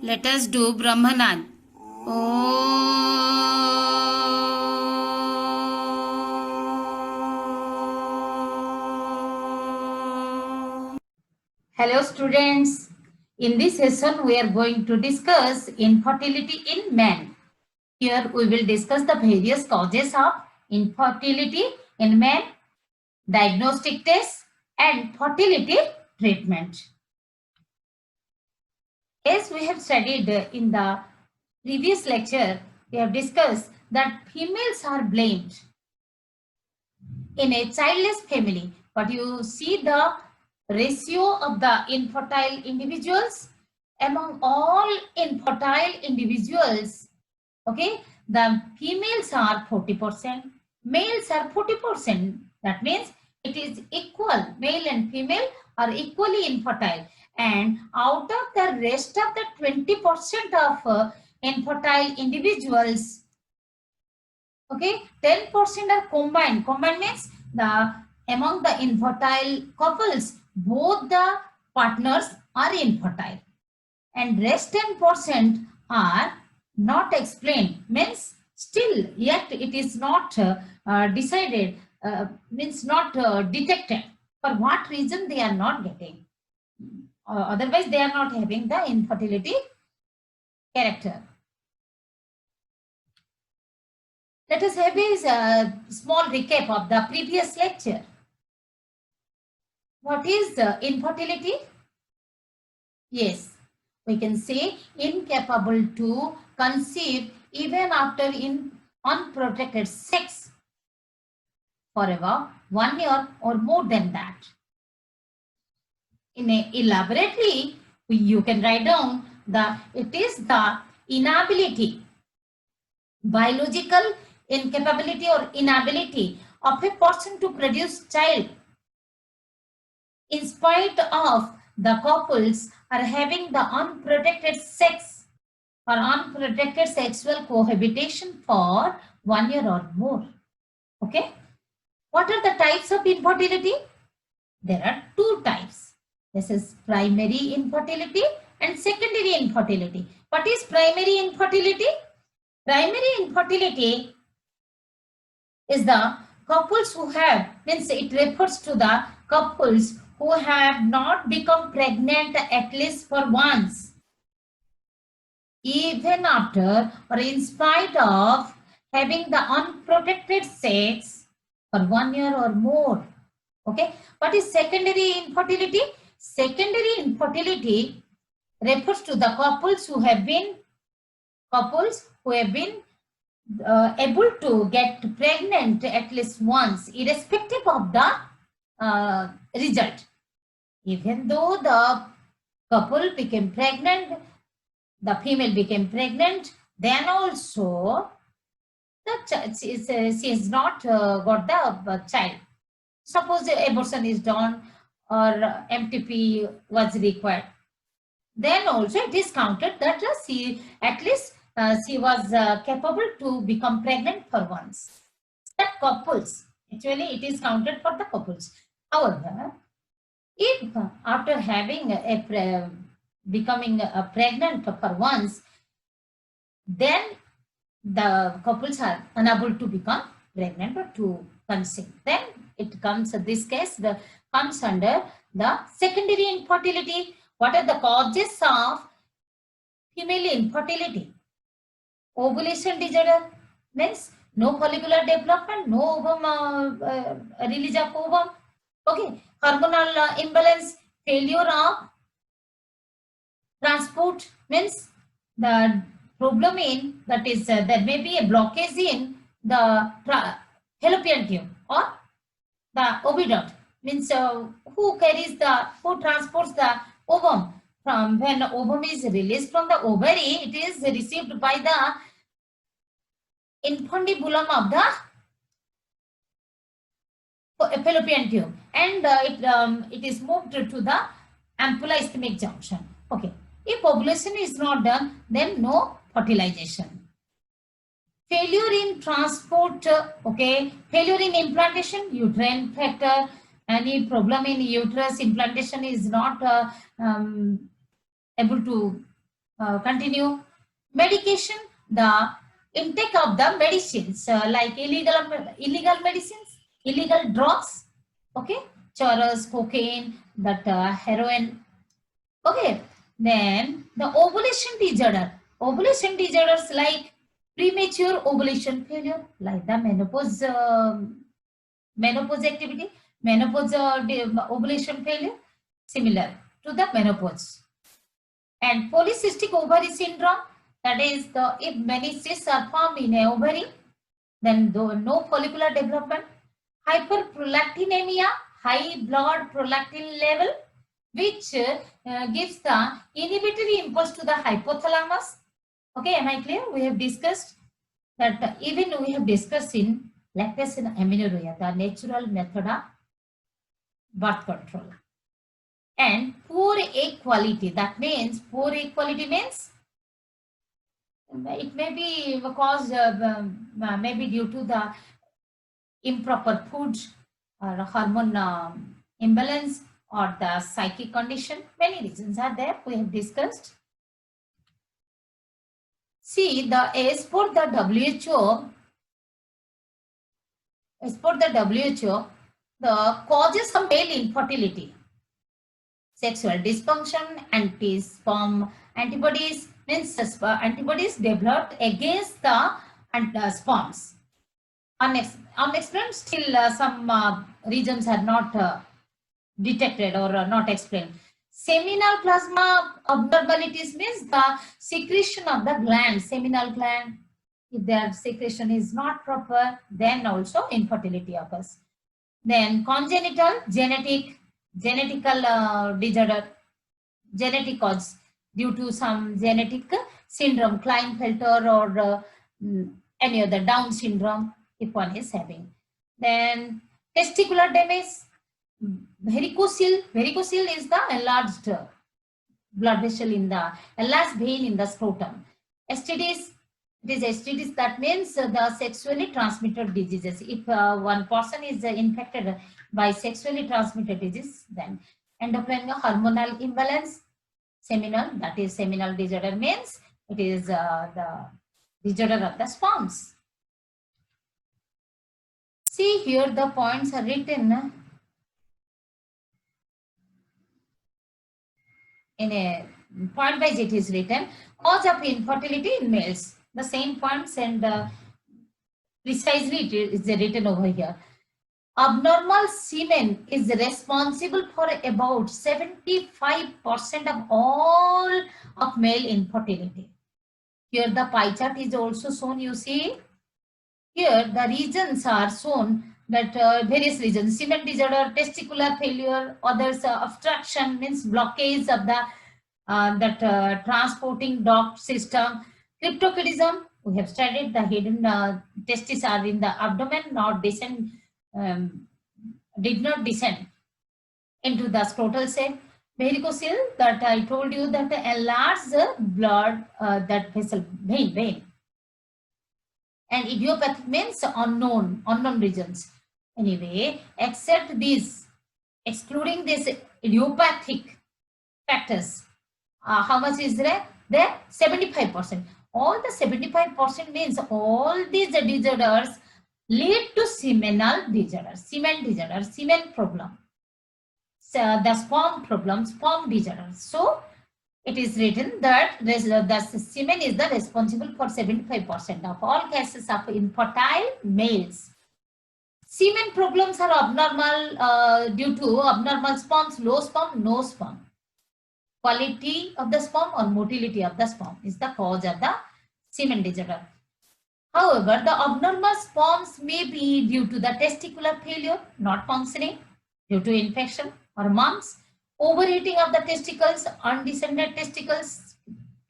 Let us do Brahmanand. Hello students, in this session we are going to discuss infertility in men. Here we will discuss the various causes of infertility in men, diagnostic tests and fertility treatment. As we have studied in the previous lecture, we have discussed that females are blamed in a childless family, but you see the ratio of the infertile individuals among all infertile individuals. Okay, the females are 40%, males are 40%. That means it is equal. Male and female are equally infertile. And out of the rest of the 20% of infertile individuals, okay, 10% are combined. Combined means among the infertile couples, both the partners are infertile, and rest 10% are not explained. Means still yet it is not decided. Means not detected. For what reason they are not getting? Otherwise, they are not having the infertility character. Let us have a small recap of the previous lecture. What is infertility? Yes, we can say incapable to conceive even after unprotected sex for about 1 year or more than that. Elaborately, you can write down it is the inability, biological incapability or inability of a person to produce child in spite of the couples are having the unprotected sex or unprotected sexual cohabitation for 1 year or more. Okay. What are the types of infertility? There are two types. This is primary infertility and secondary infertility. What is primary infertility? Primary infertility is the couples who have, means it refers to the couples who have not become pregnant at least for once, even after or in spite of having the unprotected sex for 1 year or more. Okay. What is secondary infertility? Secondary infertility refers to the couples who have been able to get pregnant at least once, irrespective of the result. Even though the couple became pregnant, the female became pregnant, then also she has not got the child. Suppose the abortion is done or MTP was required, then also it is counted that she was capable to become pregnant for once. That couples, actually it is counted for the couples. However, if after having becoming pregnant for once, then the couples are unable to become pregnant or to conceive, then it comes, this case comes under the secondary infertility. What are the causes of female infertility? Ovulation disorder, means no follicular development, no ovum release of ovum. Okay. Hormonal imbalance, failure of transport, means the problem in, that is there may be a blockage in the fallopian tube or the oviduct, means who transports the ovum. From when ovum is released from the ovary, it is received by the infundibulum of the fallopian tube, and it is moved to the ampulla ischemic junction. Okay. If ovulation is not done, then no fertilization. Failure in transport, okay. Failure in implantation, uterine factor, any problem in uterus, implantation is not able to Continue. Medication, the intake of the medicines like illegal medicines, illegal drugs, okay, charas, cocaine, that heroin, okay. Then the ovulation disorders like premature ovulation failure, like the menopause activity, menopause ovulation failure, similar to the menopause. And polycystic ovary syndrome, that is the if many cysts are formed in a ovary, then no follicular development. Hyperprolactinemia, high blood prolactin level, which gives the inhibitory impulse to the hypothalamus. Okay, am I clear? We have discussed that even we have discussed in lactase and amenorrhea, the natural method of birth control. And poor egg quality, that means poor egg quality means it may be caused maybe due to the improper food or hormone imbalance or the psychic condition. Many reasons are there, we have discussed. See, as for the WHO, the causes of male infertility: sexual dysfunction, anti-sperm antibodies, means antibodies developed against the sperms. Unexplained, still some regions are not detected or not explained. Seminal plasma abnormalities means the secretion of the gland, seminal gland. If their secretion is not proper, then also infertility occurs. Then congenital, genetical disorder, genetic cause due to some genetic syndrome, Klinefelter or any other Down syndrome, if one is having. Then testicular damage, varicocele is the enlarged blood vessel in the enlarged vein in the scrotum. STDs, it is STDs, that means the sexually transmitted diseases. If one person is infected by sexually transmitted disease, then endocrine hormonal imbalance, seminal, that is seminal disorder means it is the disorder of the sperms. See here the points are written in a point wise, it is written cause of infertility in males. The same points and precisely it is written over here. Abnormal semen is responsible for about 75% of all of male infertility. Here the pie chart is also shown, you see. Here the regions are shown, that various regions: semen disorder, testicular failure, others obstruction means blockage of the transporting duct system. Cryptorchidism, we have studied the hidden testes are in the abdomen, not descend, did not descend into the scrotal sac. Varicocele, that I told you, that enlarged the blood, that vessel, vein. And idiopathic means unknown regions. Anyway, except these, excluding these idiopathic factors, how much is there? There 75%. All the 75% means all these disorders lead to seminal disorders, semen problem. So the sperm problem, sperm disorders. So it is written that the semen is the responsible for 75% of all cases of infertile males. Semen problems are abnormal due to abnormal sperms, low sperm, no sperm. Quality of the sperm or motility of the sperm is the cause of the semen disorder. However, the abnormal sperms may be due to the testicular failure, not functioning, due to infection or mumps, overheating of the testicles, undescended testicles,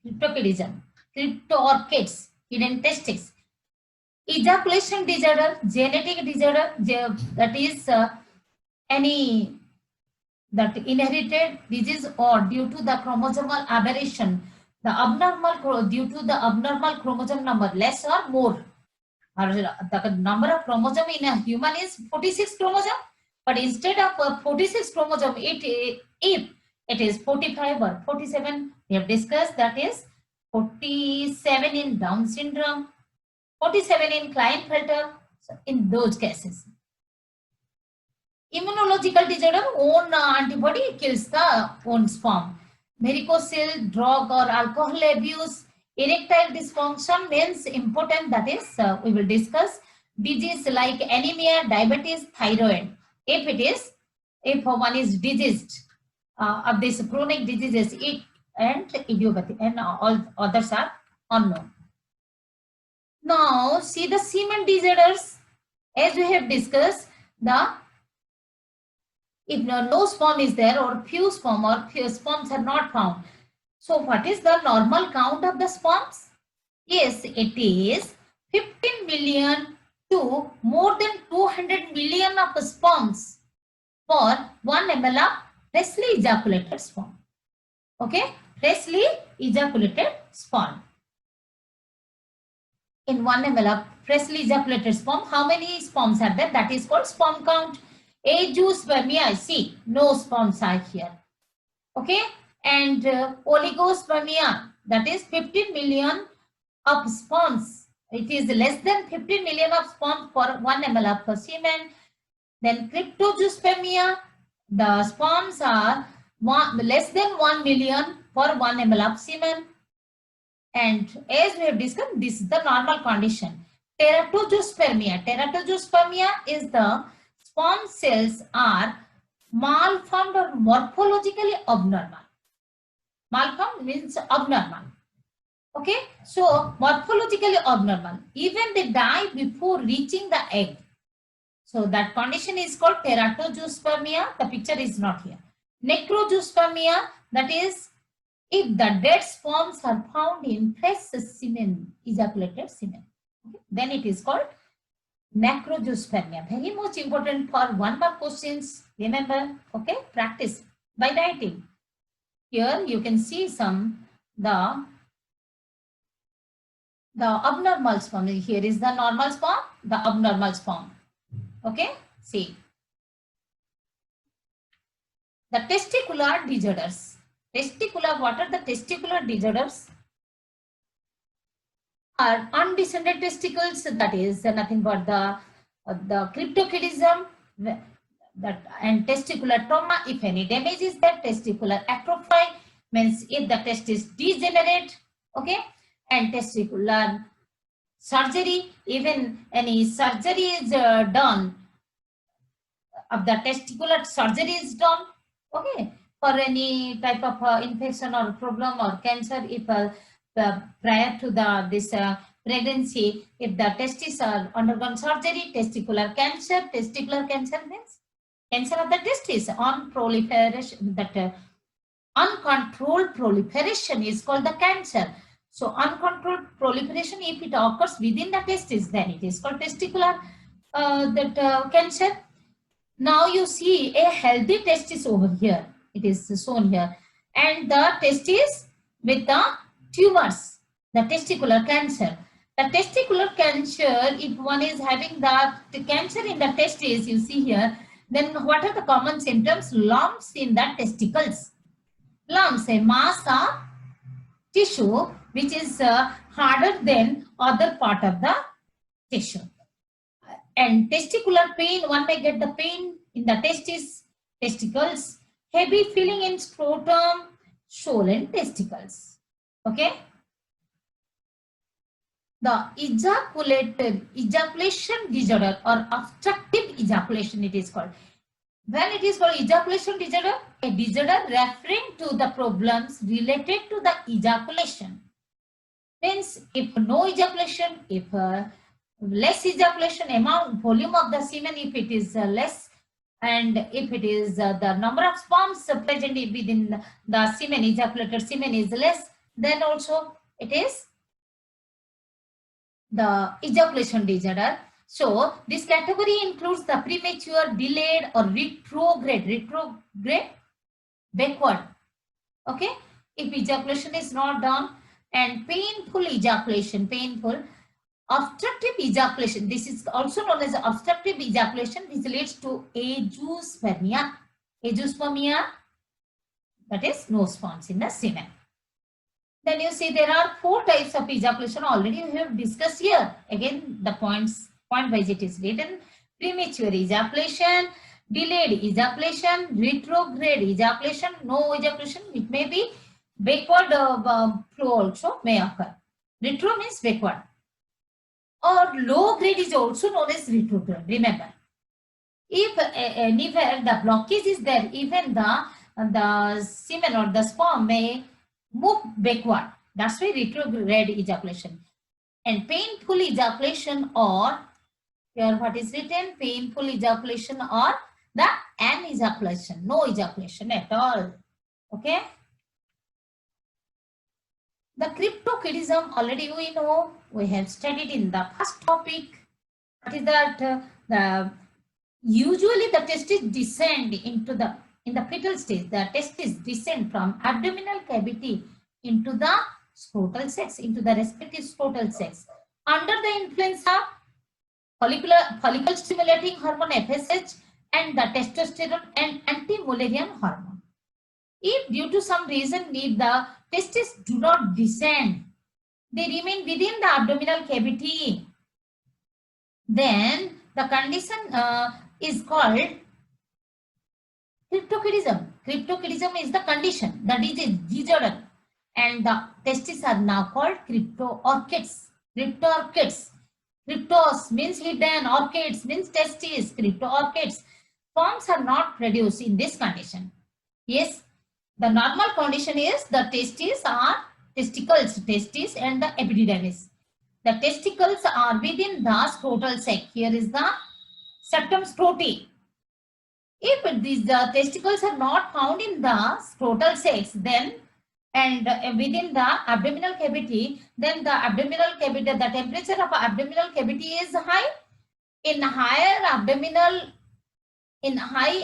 cryptorchidism, cryptorchids, hidden testes, ejaculation disorder, genetic disorder, that is any that inherited disease or due to the chromosomal aberration, the abnormal due to the abnormal chromosome number, less or more, or the number of chromosome in a human is 46 chromosome, but instead of 46 chromosome, if it is 45 or 47, we have discussed, that is 47 in Down syndrome, 47 in Klinefelter. So in those cases, immunological disorder, own antibody kills the own sperm. Varicocele, drug or alcohol abuse, erectile dysfunction means important, that is we will discuss. Disease like anemia, diabetes, thyroid. If one is diseased of these chronic diseases, and idiopathy, and all others are unknown. Now see the semen disorders. As we have discussed, if no sperm is there or few sperms are not found. So what is the normal count of the sperms? Yes, it is 15 million to more than 200 million of sperms for 1 ml of freshly ejaculated sperm. Okay, freshly ejaculated sperm. In 1 ml of freshly ejaculated sperm, how many sperms are there? That is called sperm count. Azoospermia, see, no sperms are here. Okay, and oligospermia, that is 15 million of sperms. It is less than 15 million of sperms for 1 ml of semen. Then cryptozoospermia, the sperms are less than 1 million for 1 ml of semen. And as we have discussed, this is the normal condition. Teratozoospermia. Teratozoospermia is the sperm cells are malformed or morphologically abnormal. Malformed means abnormal. Okay, so morphologically abnormal. Even they die before reaching the egg. So that condition is called teratozoospermia. The picture is not here. Necrozoospermia, that is if the dead sperms are found in fresh semen, ejaculated semen. Okay, then it is called necrozoospermia. Very much important for 1 mark questions. Remember, okay, practice by writing. Here you can see some the abnormal sperm. Here is the normal sperm, the abnormal sperm. Okay, see the testicular disorders. What are the testicular disorders? Are undescended testicles, that is nothing but the cryptorchidism, and testicular trauma. If any damage is there, testicular atrophy means if the testis degenerate. Okay, and testicular surgery, even any surgery is done, of the testicular surgery is done. Okay, for any type of infection or problem or cancer, if prior to this pregnancy, if the testes are undergone surgery, testicular cancer means cancer of the testis on proliferation, that uncontrolled proliferation is called the cancer. So uncontrolled proliferation, if it occurs within the testis, then it is called testicular cancer. Now you see a healthy testis over here. It is shown here. And the testis with the tumors, the testicular cancer. The testicular cancer, if one is having the cancer in the testis, you see here, then what are the common symptoms? Lumps in the testicles. Lumps, a mass of tissue which is harder than other part of the tissue. And testicular pain, one may get the pain in the testicles, heavy feeling in scrotum, swollen testicles. Okay. The ejaculation disorder or obstructive ejaculation, it is called. When it is called ejaculation disorder, a disorder referring to the problems related to the ejaculation. Means if no ejaculation, if less ejaculation, amount, volume of the semen, if it is less, and if it is the number of sperms present within the semen, ejaculated semen is less, then also it is the ejaculation disorder. So this category includes the premature, delayed, or retrograde, backward. Okay, if ejaculation is not done, and painful ejaculation, obstructive ejaculation. This is also known as obstructive ejaculation, which leads to azoospermia. Azoospermia, that is no sperms in the semen. Then you see there are 4 types of ejaculation already we have discussed here. Again, the point wise it is written: premature ejaculation, delayed ejaculation, retrograde ejaculation, no ejaculation. It may be backward flow also may occur. Retro means backward. Or low grade is also known as retrograde. Remember, if anywhere the blockage is there, even the semen or the sperm may move backward. That's why retrograde ejaculation. And painful ejaculation, or here what is written, painful ejaculation or the anejaculation, no ejaculation at all. Okay. The cryptorchidism already we know, we have studied in the first topic. What is that? Usually the testes descend into in the fetal stage, the testes descend from abdominal cavity into the scrotal sacs, into the respective scrotal sacs, under the influence of follicle stimulating hormone FSH and the testosterone and anti-Mullerian hormone. If due to some reason if the testes do not descend, they remain within the abdominal cavity, then the condition is called cryptorchidism. Cryptorchidism is the condition, the disorder, and the testes are now called cryptorchids. Cryptorchids. Cryptos means hidden, orchids means testes, cryptorchids. Sperms are not produced in this condition. Yes, the normal condition is the testes are testicles, testes and the epididymis. The testicles are within the scrotal sac. Here is the septum scroti. If these testicles are not found in the scrotal sacs, then and within the abdominal cavity, then the abdominal cavity, the temperature of abdominal cavity is high. In high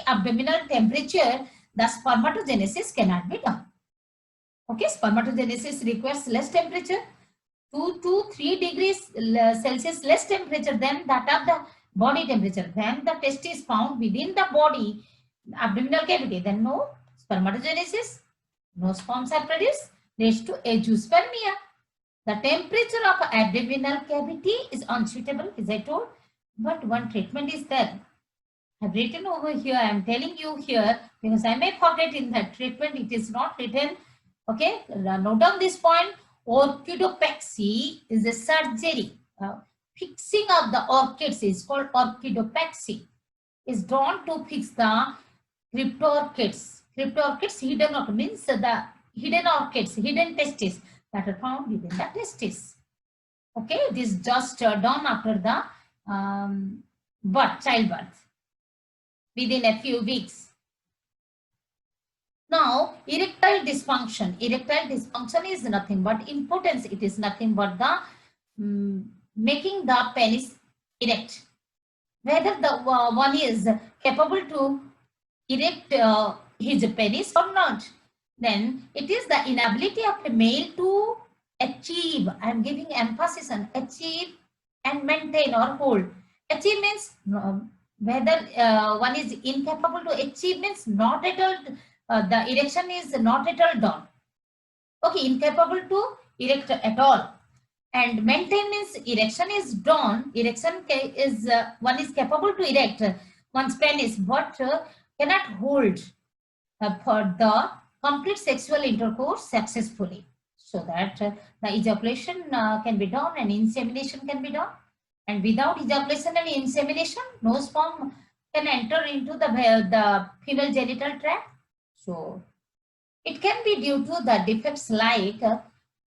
abdominal temperature, the spermatogenesis cannot be done. Okay, spermatogenesis requires less temperature, 2 to 3 degrees Celsius less temperature than that of the body temperature. When the test is found within the body, abdominal cavity, then no spermatogenesis, no sperms are produced, leads to azoospermia. The temperature of abdominal cavity is unsuitable, as I told, but one treatment is there. I've written over here, I'm telling you here, because I may forget in that treatment, it is not written. Okay, note down this point. Orchidopexy is a surgery. Fixing of the orchids is called orchidopexy. Is done to fix the cryptorchids. Cryptorchids, hidden orchid means the hidden orchids, hidden testes that are found within the testes. Okay, this is just done after the childbirth, within a few weeks. Now, erectile dysfunction. Erectile dysfunction is nothing but impotence. It is nothing but the making the penis erect. Whether the one is capable to erect his penis or not, then it is the inability of a male to achieve. I am giving emphasis on achieve and maintain or hold. Achieve means whether one is incapable to achieve means not at all. The erection is not at all done. Okay, incapable to erect at all. And maintain means erection is done. Erection is one is capable to erect one's penis, but cannot hold for the complete sexual intercourse successfully, so that the ejaculation can be done and insemination can be done. And without ejaculation and insemination, no sperm can enter into the female genital tract. So it can be due to the defects like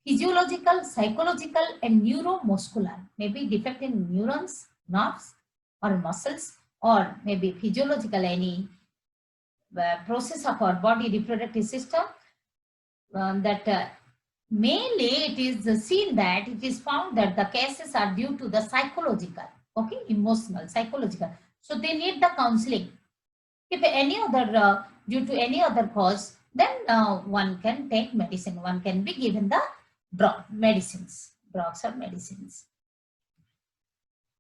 physiological, psychological, and neuromuscular. Maybe defect in neurons, nerves, or muscles, or maybe physiological, any process of our body reproductive system. That mainly it is seen that it is found that the cases are due to the psychological, okay, emotional, psychological. So they need the counseling. If any other due to any other cause, then one can take medicine. One can be given the medicines, drugs or medicines.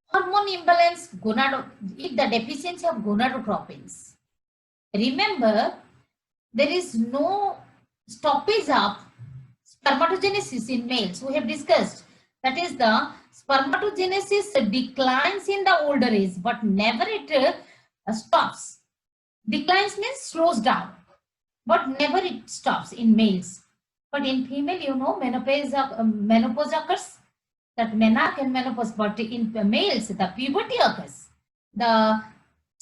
Hormone imbalance, if the deficiency of gonadotropins. Remember, there is no stoppage of Spermatogenesis in males, we have discussed. That is the spermatogenesis declines in the older age, but never it stops. Declines means slows down, but never it stops in males. But in female, you know, menopause occurs, that menarche and menopause, but in males, the puberty occurs, the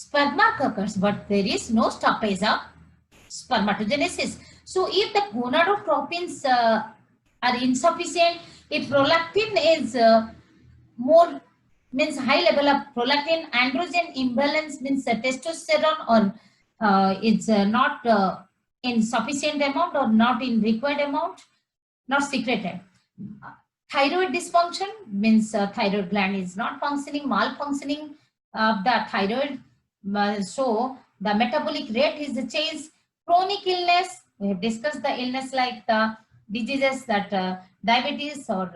sperma occurs, but there is no stoppage of spermatogenesis. So if the gonadotropins are insufficient, if prolactin is more, means high level of prolactin, androgen imbalance means testosterone or it's not in sufficient amount or not in required amount, not secreted. Thyroid dysfunction means thyroid gland is not functioning, malfunctioning of the thyroid. So the metabolic rate is changed. Chronic illness, we have discussed the illness like the diseases that diabetes or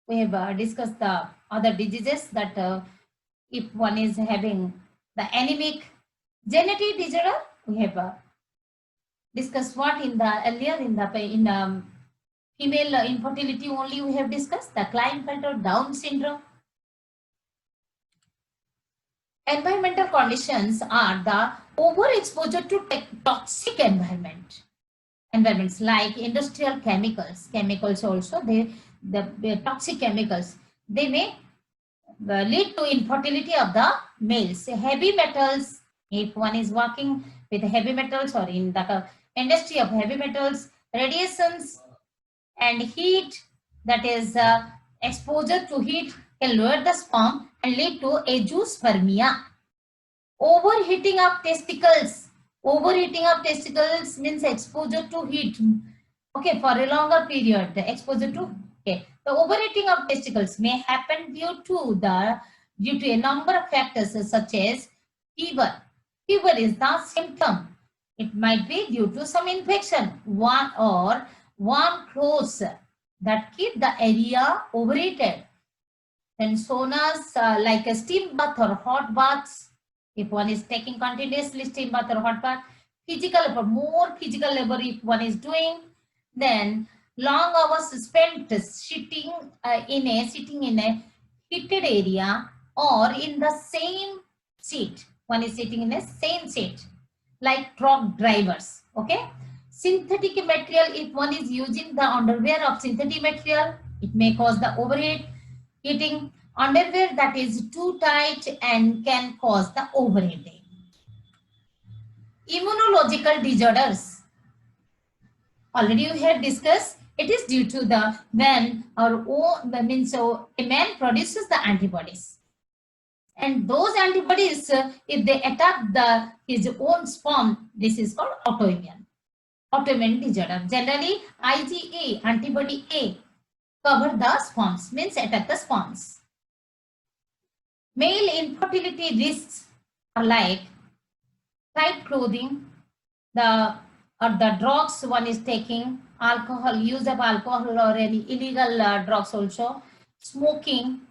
we have discussed the other diseases that if one is having the anemic genetic disorder, we have discussed what in the earlier in the female infertility only we have discussed the Klinefelter-Down syndrome. Environmental conditions are the overexposure to toxic environments like industrial chemicals also, the toxic chemicals, they may lead to infertility of the males. Heavy metals, if one is working with heavy metals or in the industry of heavy metals, radiations and heat, that is exposure to heat can lower the sperm and lead to azoospermia. Overheating of testicles. Overheating of testicles means exposure to heat. Okay, for a longer period, the exposure to, okay. The overheating of testicles may happen due to a number of factors such as fever. Fever is the symptom. It might be due to some infection, warm clothes that keep the area overheated. Then saunas like a steam bath or hot baths. If one is taking continuously steam bath or hot bath, more physical labor if one is doing, then long hours spent sitting in a heated area or in the same seat. One is sitting in a same seat, like truck drivers. Okay. Synthetic material, if one is using the underwear of synthetic material, it may cause the overheating. Underwear that is too tight and can cause the overheating. Immunological disorders. Already we have discussed, it is due to the when a man produces the antibodies. And those antibodies, if they attack his own sperm, this is called autoimmune disorder. Generally, IgA, antibody A, cover the sperms, means attack the sperms. Male infertility risks are like tight clothing, the drugs one is taking, use of alcohol or any illegal drugs also, smoking,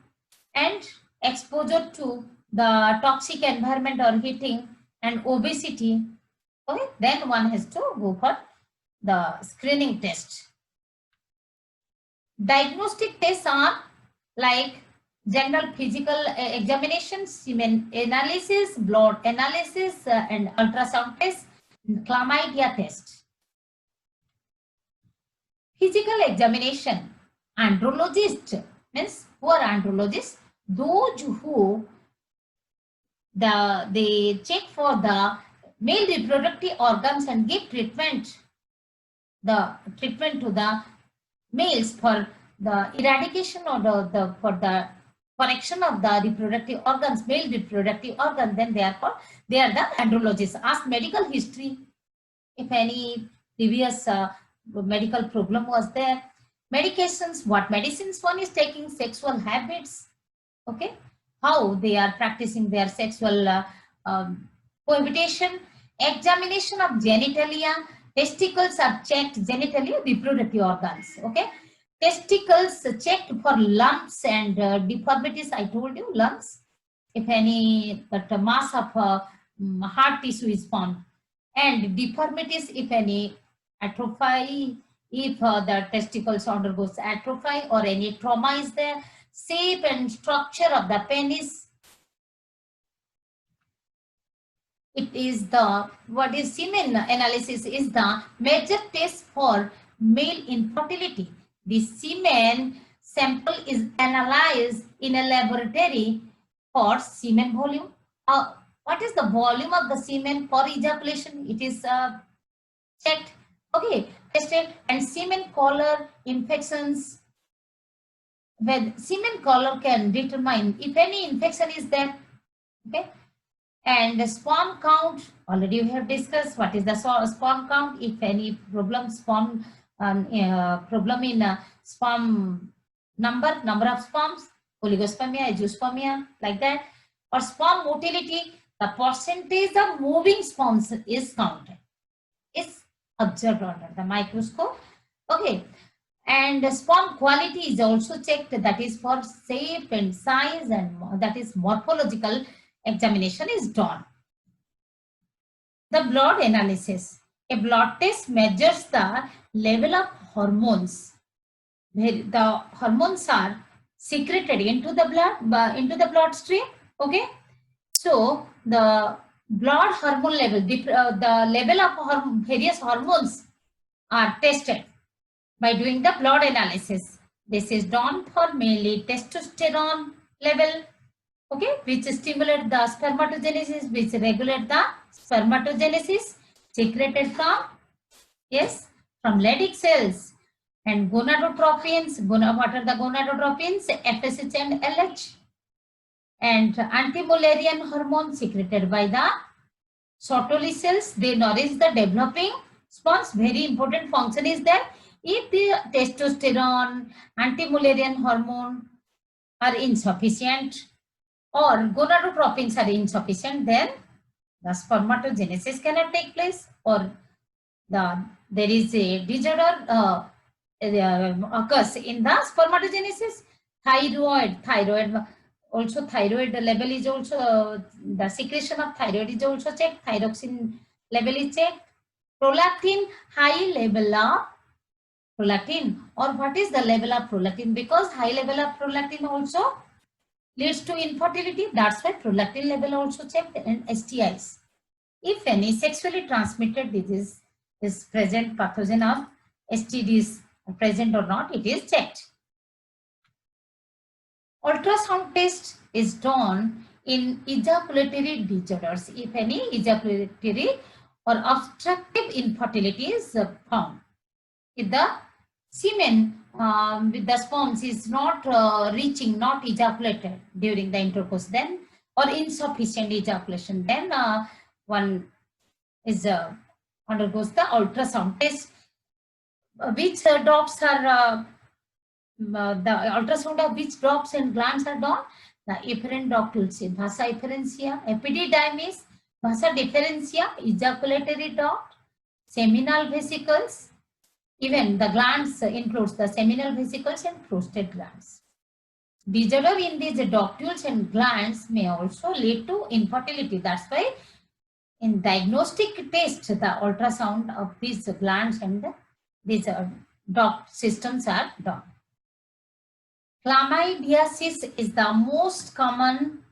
and exposure to the toxic environment or heating and obesity. Okay, then one has to go for the screening test. Diagnostic tests are like general physical examinations, semen analysis, blood analysis, and ultrasound test, chlamydia test. Physical examination, andrologist means who are andrologists? Those who they check for the male reproductive organs and give treatment to the males for the eradication or for the correction of the reproductive organs, male reproductive organs. Then they are the andrologists. Ask medical history if any previous medical problem was there. Medications, what medicines one is taking, sexual habits, okay, how they are practicing their sexual cohabitation. Examination of genitalia, testicles are checked, genitalia, reproductive organs, okay. Testicles checked for lumps and deformities. I told you lumps, if any that mass of heart tissue is found, and deformities if any atrophy if the testicles undergoes atrophy or any trauma is there. Shape and structure of the penis. It is the, what is semen analysis is the major test for male infertility. The semen sample is analyzed in a laboratory for semen volume. What is the volume of the semen for ejaculation? It is checked. Okay, tested. And semen color infections. When semen color can determine if any infection is there. Okay. And the sperm count, already we have discussed what is the sperm count. If any problem, sperm problem in sperm number of sperms, oligospermia, azoospermia, like that, or sperm motility, the percentage of moving sperms is counted, is observed under the microscope. Okay, and the sperm quality is also checked, that is for shape and size, and that is morphological examination is done. The blood analysis. A blood test measures the level of hormones. The hormones are secreted into the blood, into the bloodstream. Okay, so the blood hormone level, the level of various hormones are tested by doing the blood analysis. This is done for mainly testosterone level, okay, which stimulate the spermatogenesis, which regulate the spermatogenesis secreted from, yes, from Leydig cells. And gonadotropins, what are the gonadotropins? FSH and LH. And anti-Mullerian hormone secreted by the Sertoli cells, they nourish the developing sperms. Very important function is that if the testosterone, anti-Mullerian hormone are insufficient, or gonadotropins are insufficient, then the spermatogenesis cannot take place, or there is a disorder occurs in the spermatogenesis. Thyroid also, thyroid level is also, the secretion of thyroid is also checked, thyroxine level is checked, prolactin, high level of prolactin, or what is the level of prolactin, because high level of prolactin also leads to infertility. That's why prolactin level also checked. And STIs. If any sexually transmitted disease is present, pathogen of STDs present or not, it is checked. Ultrasound test is done in ejaculatory disorders. If any ejaculatory or obstructive infertility is found, if the semen with the sperms is not reaching, not ejaculated during the intercourse, then, or insufficient ejaculation, then one is undergoes the ultrasound test. Which drops are the ultrasound of which drops and glands are done? The efferent ductules, vasa efferentia, epididymis, vasa deferentia, ejaculatory duct, seminal vesicles. Even the glands includes the seminal vesicles and prostate glands. Disorder in these ductules and glands may also lead to infertility. That's why in diagnostic test, the ultrasound of these glands and these duct systems are done. Chlamydiasis is the most common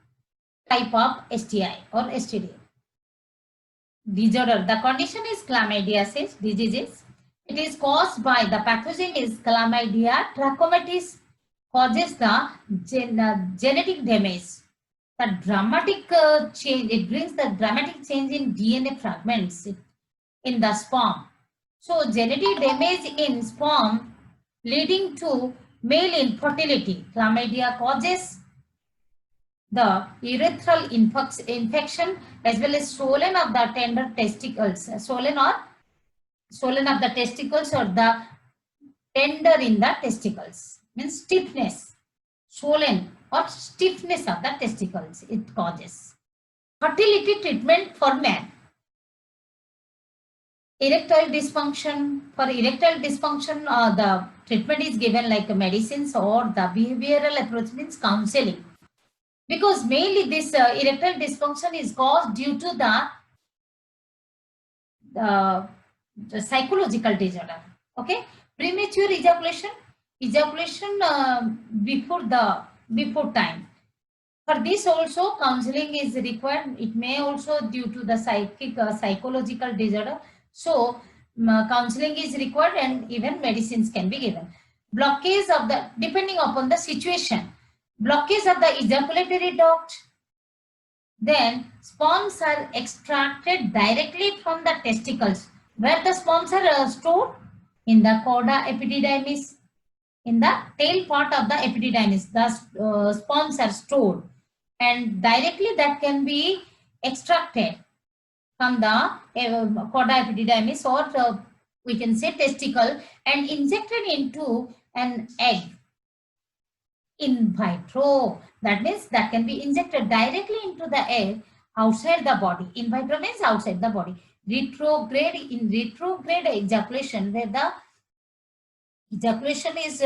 type of STI or STD. Disorder. The condition is chlamydiasis diseases. It is caused by the pathogen is Chlamydia trachomatis, causes the genetic damage. The dramatic change, it brings the dramatic change in DNA fragments in the sperm. So genetic damage in sperm leading to male infertility. Chlamydia causes the urethral infection as well as swollen of the tender testicles, swollen of the testicles, or the tender in the testicles, means stiffness, swollen or stiffness of the testicles it causes. Fertility treatment for man. Erectile dysfunction. For erectile dysfunction, the treatment is given like medicines, or the behavioral approach means counseling. Because mainly this erectile dysfunction is caused due to the psychological disorder. Okay, Premature ejaculation, before time. For this also counseling is required. It may also due to the psychological disorder. So counseling is required and even medicines can be given. Blockage of the, depending upon the situation, blockage of the ejaculatory duct, then sperms are extracted directly from the testicles, where the sperms are stored in the chorda epididymis. In the tail part of the epididymis, the sperms are stored, and directly that can be extracted from the chorda epididymis, or we can say testicle, and injected into an egg in vitro. That means that can be injected directly into the egg outside the body. In vitro means outside the body. Retrograde ejaculation, where the ejaculation is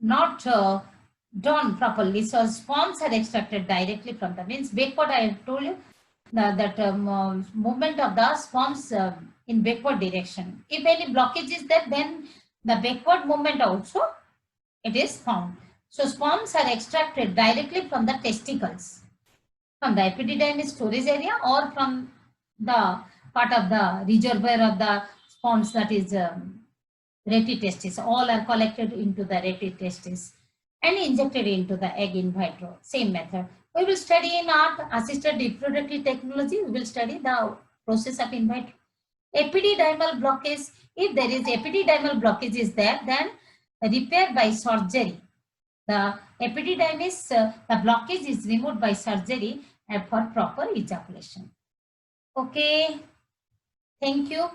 not done properly, so sperms are extracted directly from the, means backward. I have told you that movement of the sperms in backward direction. If any blockage is there, then the backward movement also it is found. So sperms are extracted directly from the testicles, from the epididymis storage area, or from the part of the reservoir of the sperms, that is rete testis. All are collected into the rete testis and injected into the egg in vitro. Same method. We will study in our assisted reproductive technology. We will study the process of in vitro. Epididymal blockage. If there is epididymal blockage is there, then repair by surgery. The epididymis, the blockage is removed by surgery for proper ejaculation. Okay. Thank you.